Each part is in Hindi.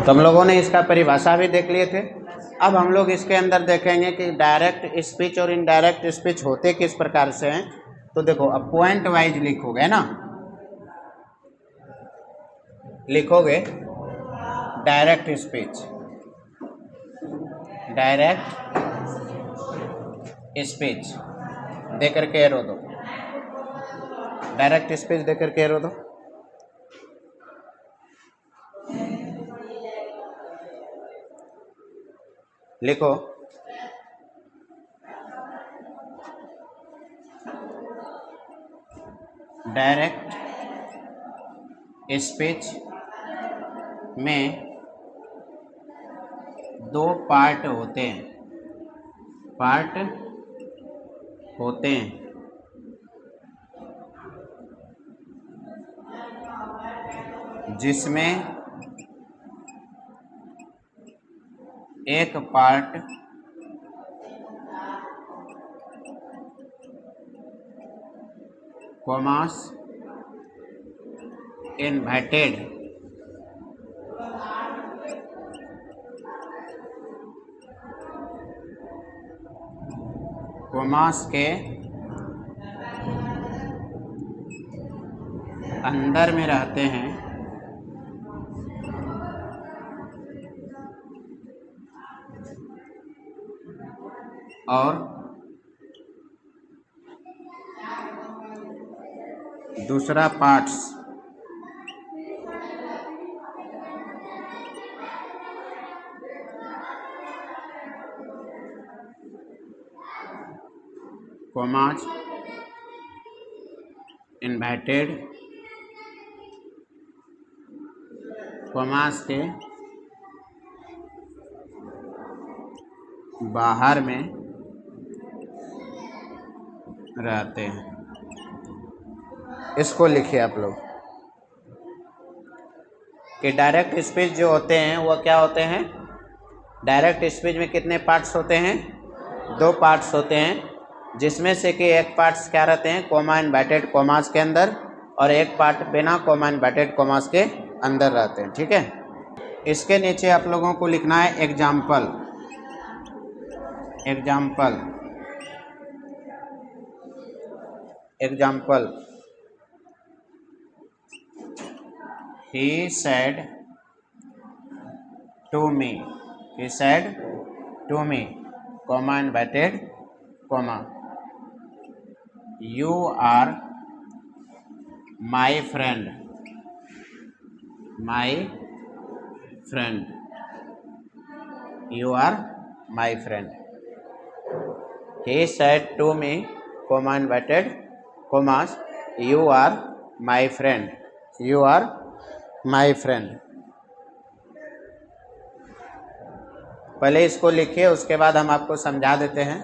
तो हम लोगों ने इसका परिभाषा भी देख लिए थे। अब हम लोग इसके अंदर देखेंगे कि डायरेक्ट स्पीच और इनडायरेक्ट स्पीच होते किस प्रकार से हैं। तो देखो, अब पॉइंट वाइज लिखोगे ना, लिखोगे डायरेक्ट स्पीच, डायरेक्ट स्पीच देकर के एरो दो, डायरेक्ट स्पीच देकर के एरो दो। लिखो डायरेक्ट स्पीच में दो पार्ट होते हैं, पार्ट होते हैं, जिसमें एक पार्ट कॉमास इन्वर्टेड कॉमास के अंदर में रहते हैं और दूसरा पार्ट्स कॉमास इन्वर्टेड कॉमास के बाहर में रहते हैं। इसको लिखिए आप लोग कि डायरेक्ट स्पीच जो होते हैं वो क्या होते हैं। डायरेक्ट स्पीच में कितने पार्ट्स होते हैं? दो पार्ट्स होते हैं, जिसमें से कि एक पार्ट्स क्या रहते हैं, कॉमा इन्वर्टेड कॉमास के अंदर, और एक पार्ट बिना कॉमा इन्वर्टेड कॉमास के अंदर रहते हैं। ठीक है, इसके नीचे आप लोगों को लिखना है example, example, example. He said to me, he said to me, comma inverted comma, you are my friend, my friend, you are my friend. He said to me, comma inverted commas, you are my friend, you are my friend. पहले इसको लिखिए, उसके बाद हम आपको समझा देते हैं।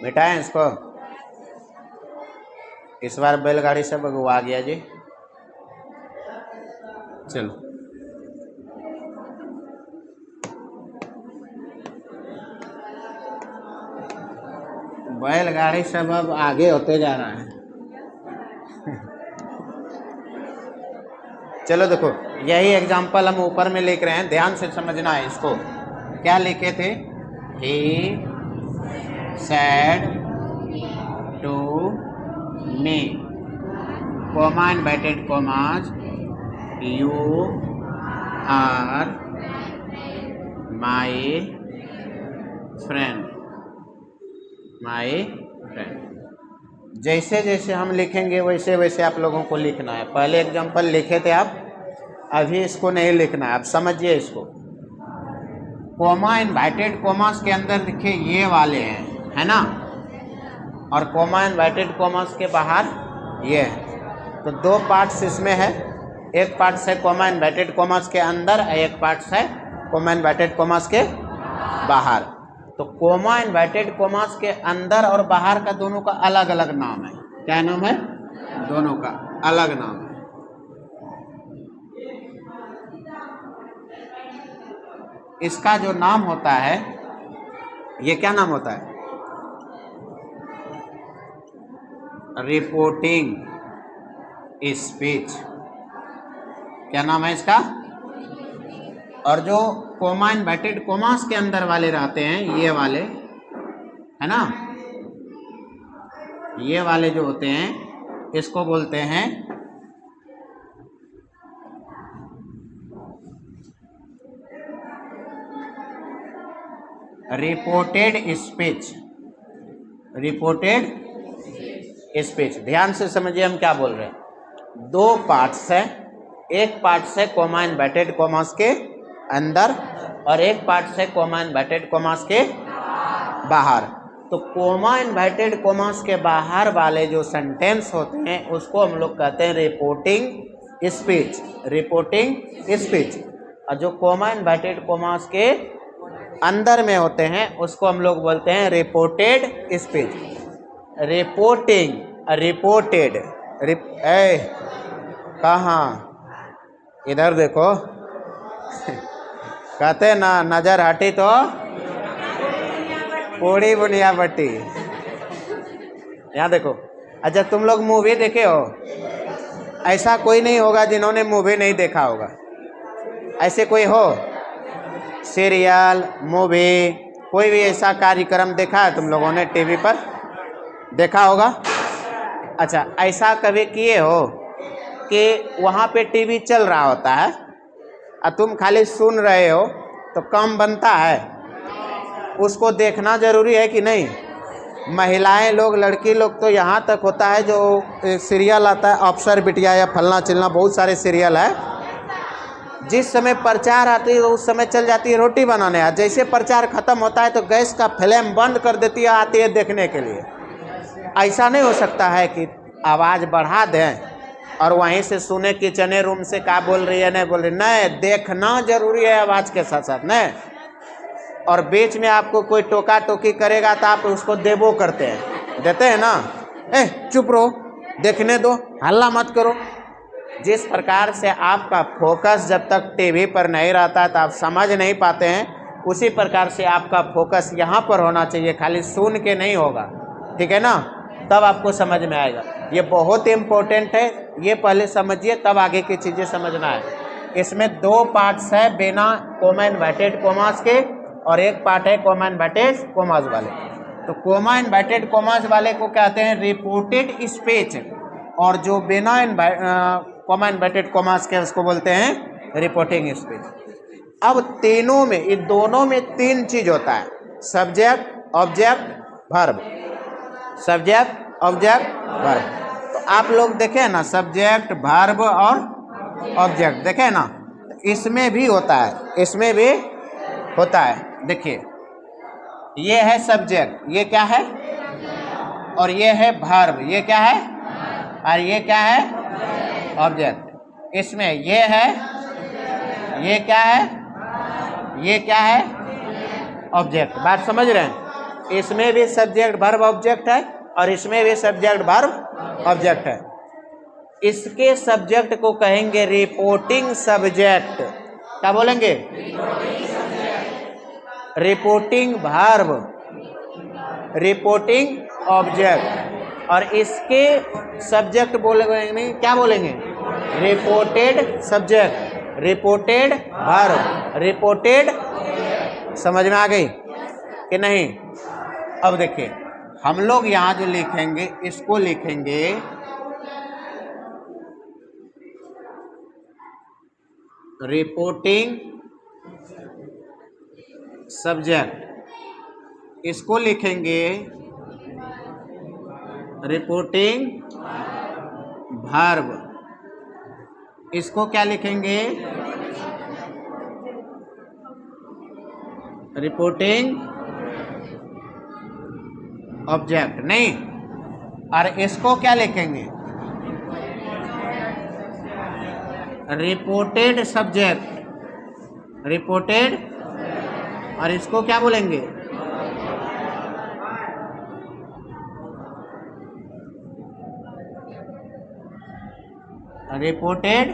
मिटाएं इसको, इस बार बैलगाड़ी से भगवा गया जी। चलो, बैलगाड़ी सब अब आगे होते जा रहा है। चलो देखो, यही एग्जाम्पल हम ऊपर में लिख रहे हैं, ध्यान से समझना है इसको। क्या लिखे थे? He said to me, comma inverted commas, you are my friend, my friend। जैसे जैसे हम लिखेंगे वैसे वैसे आप लोगों को लिखना है। पहले एग्जाम्पल लिखे थे आप, अभी इसको नहीं लिखना है। आप समझिए इसको, कोमा इन्वर्टेड कोमास के अंदर देखिए ये वाले हैं, है ना, और कोमा इन्वर्टेड कोमास के बाहर ये है। तो दो पार्ट्स इसमें है, एक पार्ट्स है कोमा इन्वर्टेड कोमास के अंदर, एक पार्ट्स है कोमा इन्वर्टेड कोमास के बाहर। तो कोमा इन्वर्टेड कोमास के अंदर और बाहर का दोनों का अलग अलग नाम है। क्या नाम है? दोनों का अलग नाम है। इसका जो नाम होता है, ये क्या नाम होता है? Reporting speech. क्या नाम है इसका? और जो कोमा इन्वर्टेड कोमास के अंदर वाले रहते हैं, ये वाले, है ना, ये वाले जो होते हैं इसको बोलते हैं रिपोर्टेड स्पीच। Reported speech. ध्यान से समझिए हम क्या बोल रहे हैं। दो पार्ट्स है, एक पार्ट्स है कोमा इन्वर्टेड कोमास के अंदर और एक पार्ट्स है कोमा इन्वर्टेड कोमास के बाहर। तो कोमा इन्वर्टेड कोमास के बाहर वाले जो सेंटेंस होते हैं उसको हम लोग कहते हैं रिपोर्टिंग स्पीच। Reporting speech. और जो कोमा इन्वर्टेड कोमास के अंदर में होते हैं उसको हम लोग बोलते हैं रिपोर्टेड स्पीच। रिपोर्टिंग, रिपोर्टेड, कहाँ, इधर देखो कहते ना नजर हटी तो पूरी बुनिया बटी। यहाँ देखो। अच्छा, तुम लोग मूवी देखे हो? ऐसा कोई नहीं होगा जिन्होंने मूवी नहीं देखा होगा। ऐसे कोई हो? सीरियल, मूवी, कोई भी ऐसा कार्यक्रम देखा है तुम लोगों ने? टीवी पर देखा होगा। अच्छा, ऐसा कभी किए हो कि वहाँ पे टीवी चल रहा होता है और तुम खाली सुन रहे हो तो काम बनता है? उसको देखना जरूरी है कि नहीं? महिलाएं लोग, लड़की लोग तो यहाँ तक होता है जो सीरियल आता है अफसर बिटिया या फलना चिलना, बहुत सारे सीरियल है, जिस समय प्रचार आती है उस समय चल जाती है रोटी बनाने। जैसे प्रचार खत्म होता है तो गैस का फ्लेम बंद कर देती है, आती है देखने के लिए। ऐसा नहीं हो सकता है कि आवाज़ बढ़ा दें और वहीं से सुने किचने रूम से क्या बोल रही है नहीं बोल रही। नहीं, देखना जरूरी है आवाज़ के साथ साथ नहीं। और बीच में आपको कोई टोका टोकी करेगा तो आप उसको देबो करते हैं, देते हैं ना, चुप रहो, देखने दो, हल्ला मत करो। जिस प्रकार से आपका फोकस जब तक टीवी पर नहीं रहता है तो आप समझ नहीं पाते हैं, उसी प्रकार से आपका फोकस यहाँ पर होना चाहिए, खाली सुन के नहीं होगा। ठीक है ना? तब आपको समझ में आएगा। ये बहुत इम्पोर्टेंट है, ये पहले समझिए तब आगे की चीज़ें समझना है। इसमें दो पार्ट्स है बिना कोमा इन्वर्टेड कोमास के और एक पार्ट है कोमा इन्वर्टेड कोमास वाले। तो कोमा इन्वर्टेड कोमास वाले को कहते हैं रिपोर्टेड स्पीच और जो बिना कोमा इन्वर्टेड कोमास के उसको बोलते हैं रिपोर्टिंग स्पीच। अब तीनों में, इन दोनों में तीन चीज होता है, subject, object, verb. Subject, object, verb. तो आप लोग देखें ना, सब्जेक्ट, वर्ब और ऑब्जेक्ट देखें ना, इसमें भी होता है, इसमें भी होता है। देखिए, ये है सब्जेक्ट, ये क्या है, और ये है वर्ब, ये क्या है, और ये क्या है, ऑब्जेक्ट। इसमें ये है, ये क्या है, ये क्या है, ऑब्जेक्ट। बात समझ रहे हैं? इसमें भी सब्जेक्ट वर्ब ऑब्जेक्ट है और इसमें भी सब्जेक्ट वर्ब ऑब्जेक्ट है। इसके सब्जेक्ट को कहेंगे रिपोर्टिंग सब्जेक्ट। क्या बोलेंगे? Reporting verb, reporting object. और इसके सब्जेक्ट बोलेंगे, क्या बोलेंगे? Reported subject, reported verb, reported. समझ में आ गई कि नहीं? अब देखिए, हम लोग यहाँ जो लिखेंगे इसको लिखेंगे रिपोर्टिंग सब्जेक्ट, इसको लिखेंगे रिपोर्टिंग वर्ब, इसको क्या लिखेंगे? Reporting object. नहीं, और इसको क्या लिखेंगे? Reported subject, reported. और इसको क्या बोलेंगे? Reported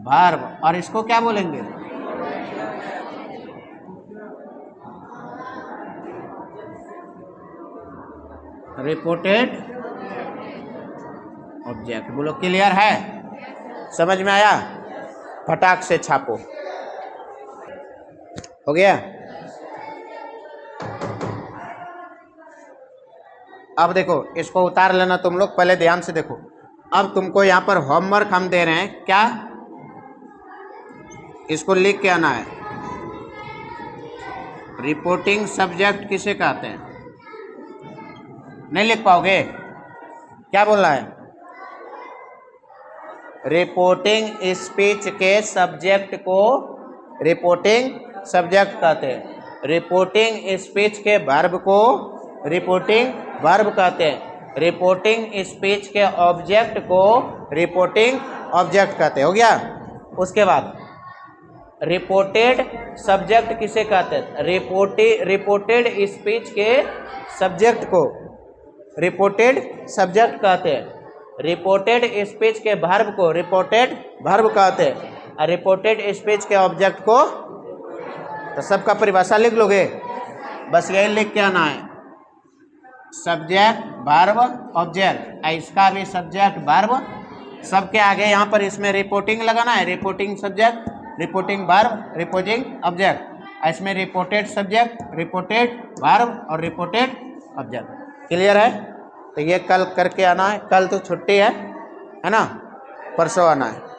verb. और इसको क्या बोलेंगे? Reported object. बोलो, क्लियर है? समझ में आया? फटाक से छापो। हो गया? अब देखो, इसको उतार लेना तुम लोग, पहले ध्यान से देखो। अब तुमको यहाँ पर होमवर्क हम दे रहे हैं, क्या? इसको लिख के आना है। रिपोर्टिंग सब्जेक्ट किसे कहते हैं? नहीं लिख पाओगे? क्या बोल रहा है? रिपोर्टिंग स्पीच के सब्जेक्ट को रिपोर्टिंग सब्जेक्ट कहते हैं। रिपोर्टिंग स्पीच के वर्ब को रिपोर्टिंग वर्ब कहते हैं। रिपोर्टिंग स्पीच के ऑब्जेक्ट को रिपोर्टिंग ऑब्जेक्ट कहते हैं। हो गया? उसके बाद रिपोर्टेड सब्जेक्ट किसे कहते हैं? रिपोर्टेड स्पीच के सब्जेक्ट को रिपोर्टेड सब्जेक्ट कहते हैं। रिपोर्टेड स्पीच के वर्ब को रिपोर्टेड वर्ब कहते हैं। और रिपोर्टेड स्पीच के ऑब्जेक्ट को, तो सबका परिभाषा लिख लोगे, बस यही लिख के आना है। सब्जेक्ट वर्ब ऑब्जेक्ट, इसका भी सब्जेक्ट वर्ब, सबके आगे यहाँ पर इसमें रिपोर्टिंग लगाना है। Reporting subject, reporting verb, reporting object. इसमें रिपोर्टेड सब्जेक्ट, रिपोर्टेड वर्ब और रिपोर्टेड ऑब्जेक्ट। क्लियर है? तो ये कल करके आना है। कल तो छुट्टी है ना? परसों आना है।